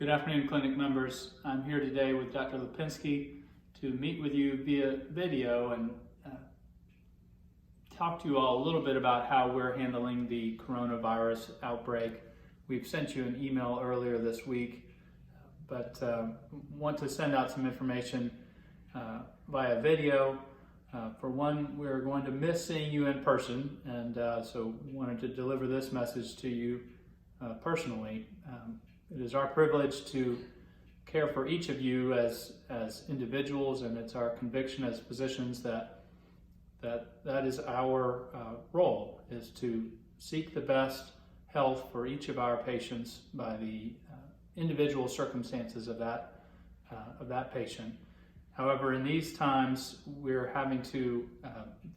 Good afternoon, clinic members. I'm here today with Dr. Lapinskes to meet with you via video and talk to you all a little bit about how we're handling the coronavirus outbreak. We've sent you an email earlier this week, but want to send out some information via video. For one, we're going to miss seeing you in person, and so wanted to deliver this message to you personally. It is our privilege to care for each of you as individuals, and it's our conviction as physicians that is our role, is to seek the best health for each of our patients by the individual circumstances of that patient. However, in these times, we're having to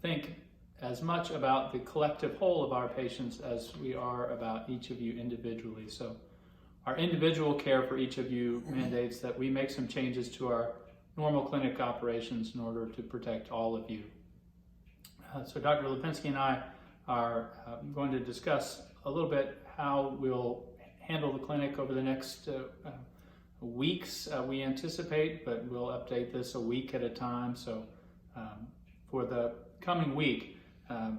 think as much about the collective whole of our patients as we are about each of you individually. So our individual care for each of you mandates that we make some changes to our normal clinic operations in order to protect all of you. So Dr. Lapinskes and I are going to discuss a little bit how we'll handle the clinic over the next weeks, we anticipate, but we'll update this a week at a time. So for the coming week, I'm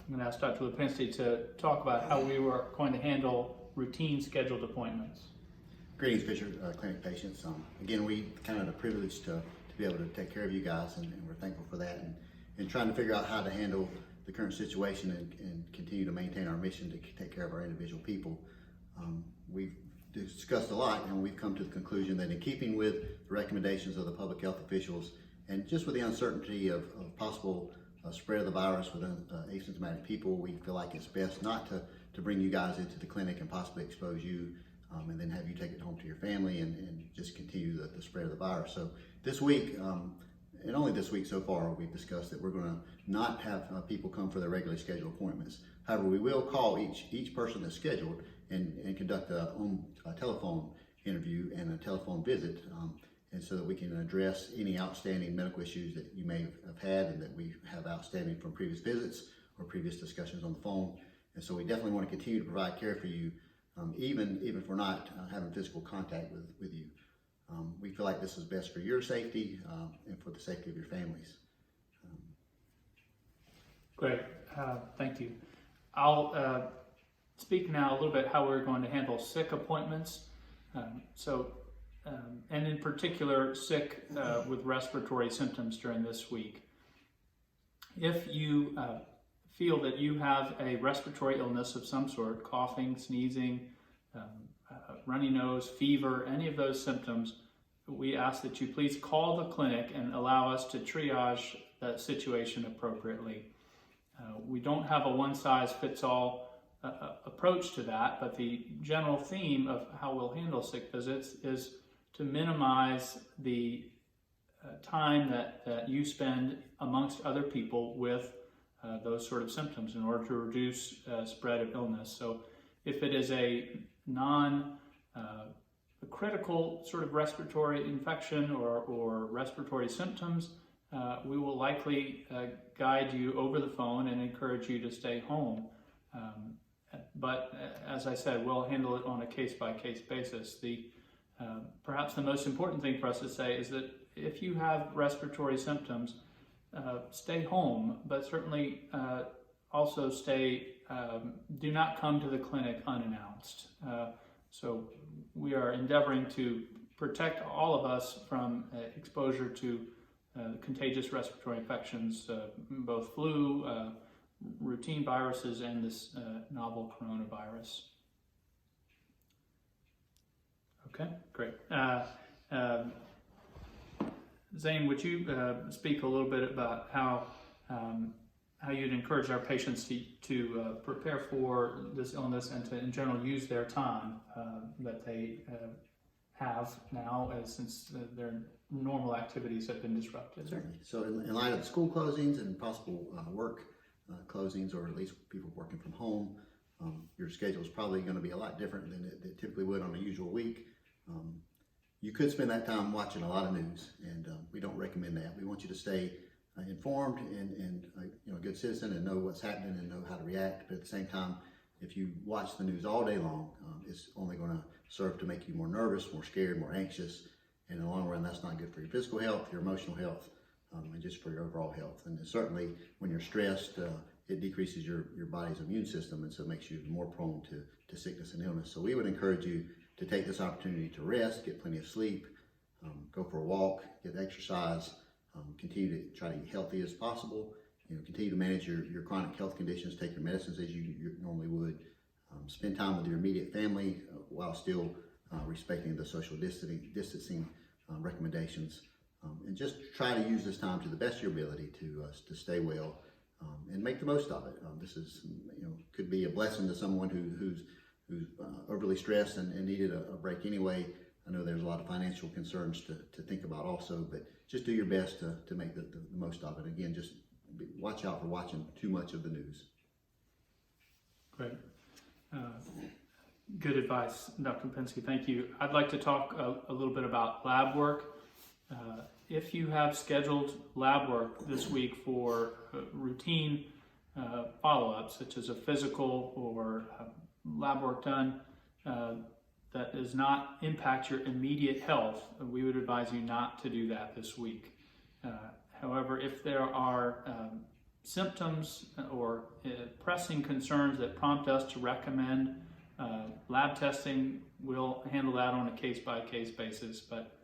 going to ask Dr. Lapinskes to talk about how we were going to handle routine scheduled appointments. Greetings, Fischer clinic patients. Again, we kind of the privilege to be able to take care of you guys, and we're thankful for that, and trying to figure out how to handle the current situation and continue to maintain our mission to take care of our individual people. We've discussed a lot, and we've come to the conclusion that in keeping with the recommendations of the public health officials, and just with the uncertainty of possible spread of the virus with asymptomatic people, we feel like it's best not to bring you guys into the clinic and possibly expose you, and then have you take it home to your family and just continue the spread of the virus. So this week, and only this week so far, we've discussed that we're going to not have people come for their regularly scheduled appointments. However, we will call each person that's scheduled and conduct a telephone interview and a telephone visit, and so that we can address any outstanding medical issues that you may have had and that we have outstanding from previous visits or previous discussions on the phone. And so we definitely want to continue to provide care for you, even if we're not having physical contact with you. We feel like this is best for your safety and for the safety of your families. Great, thank you. I'll speak now a little bit how we're going to handle sick appointments. And in particular, sick with respiratory symptoms during this week. If you feel that you have a respiratory illness of some sort, coughing, sneezing, runny nose, fever, any of those symptoms, we ask that you please call the clinic and allow us to triage that situation appropriately. We don't have a one-size-fits-all approach to that, but the general theme of how we'll handle sick visits is to minimize the time that you spend amongst other people with those sort of symptoms in order to reduce spread of illness. So if it is a critical sort of respiratory infection or respiratory symptoms, we will likely guide you over the phone and encourage you to stay home. But as I said, we'll handle it on a case-by-case basis. Perhaps the most important thing for us to say is that if you have respiratory symptoms, stay home, but certainly also do not come to the clinic unannounced. So we are endeavoring to protect all of us from exposure to contagious respiratory infections, both flu, routine viruses, and this novel coronavirus. Okay, great. Zane, would you speak a little bit about how you'd encourage our patients to prepare for this illness and to, in general, use their time that they have now, since their normal activities have been disrupted? Certainly. So in light of the school closings and possible work closings, or at least people working from home, your schedule is probably going to be a lot different than it typically would on a usual week. You could spend that time watching a lot of news, and we don't recommend that. We want you to stay informed and a good citizen and know what's happening and know how to react. But at the same time, if you watch the news all day long, it's only going to serve to make you more nervous, more scared, more anxious. And in the long run, that's not good for your physical health, your emotional health, and just for your overall health. And certainly when you're stressed, it decreases your body's immune system, and so it makes you more prone to sickness and illness. So we would encourage you to take this opportunity to rest, get plenty of sleep, go for a walk, get exercise, continue to try to eat healthy as possible, continue to manage your chronic health conditions, take your medicines as you normally would, spend time with your immediate family while still respecting the social distancing recommendations, and just try to use this time to the best of your ability to stay well and make the most of it. This is, could be a blessing to someone who's overly stressed and needed a break anyway. I know there's a lot of financial concerns to think about also, but just do your best to make the most of it. Again, just watch out for watching too much of the news. Great. Good advice, Dr. Lapinskes. Thank you. I'd like to talk a little bit about lab work. If you have scheduled lab work this week for routine follow-ups, such as a physical or lab work done that does not impact your immediate health, we would advise you not to do that this week. However, if there are symptoms or pressing concerns that prompt us to recommend lab testing, we'll handle that on a case-by-case basis, but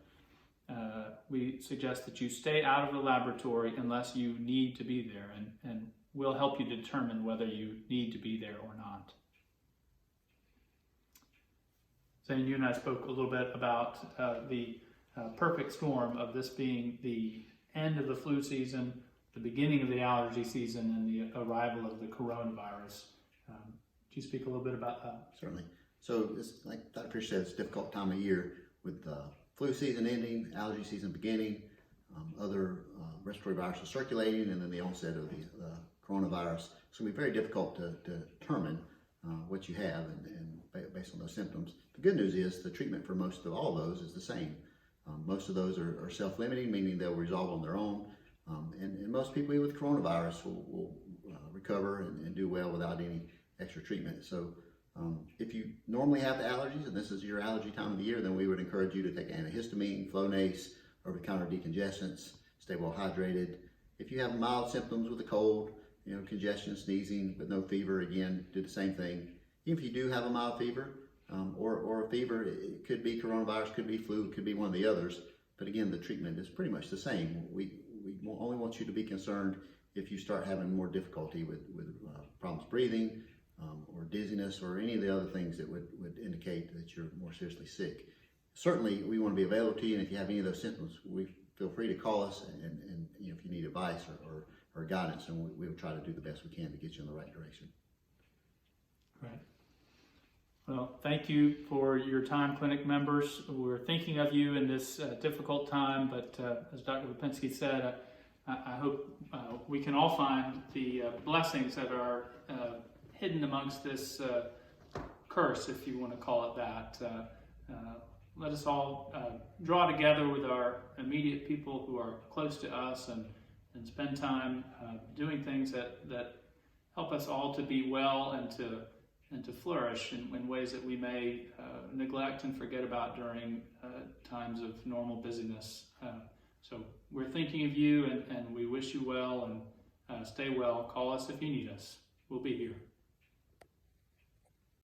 we suggest that you stay out of the laboratory unless you need to be there, and we'll help you determine whether you need to be there or not. Zane, you and I spoke a little bit about the perfect storm of this being the end of the flu season, the beginning of the allergy season, and the arrival of the coronavirus. Could you speak a little bit about that? Certainly. So, it's, like Dr. Fischer said, it's a difficult time of year with flu season ending, allergy season beginning, other respiratory viruses circulating, and then the onset of the coronavirus. So it'll be very difficult to determine what you have and based on those symptoms. The good news is the treatment for most of all those is the same. Most of those are self-limiting, meaning they'll resolve on their own. And most people with coronavirus will recover and do well without any extra treatment. So if you normally have allergies, and this is your allergy time of the year, then we would encourage you to take antihistamine, Flonase, over-the-counter decongestants, stay well hydrated. If you have mild symptoms with a cold, congestion, sneezing, but no fever, again, do the same thing. Even if you do have a mild fever or a fever, it could be coronavirus, could be flu, it could be one of the others. But again, the treatment is pretty much the same. We only want you to be concerned if you start having more difficulty with problems breathing, or dizziness, or any of the other things that would indicate that you're more seriously sick. Certainly, we want to be available to you, and if you have any of those symptoms, feel free to call us, and if you need advice or guidance, and we'll try to do the best we can to get you in the right direction. Right. Well, thank you for your time, clinic members. We're thinking of you in this difficult time, but as Dr. Lapinskes said, I hope we can all find the blessings that are hidden amongst this curse, if you want to call it that. Let us all draw together with our immediate people who are close to us and spend time doing things that help us all to be well and to flourish in ways that we may neglect and forget about during times of normal busyness. So we're thinking of you, and we wish you well, and stay well. Call us if you need us. We'll be here.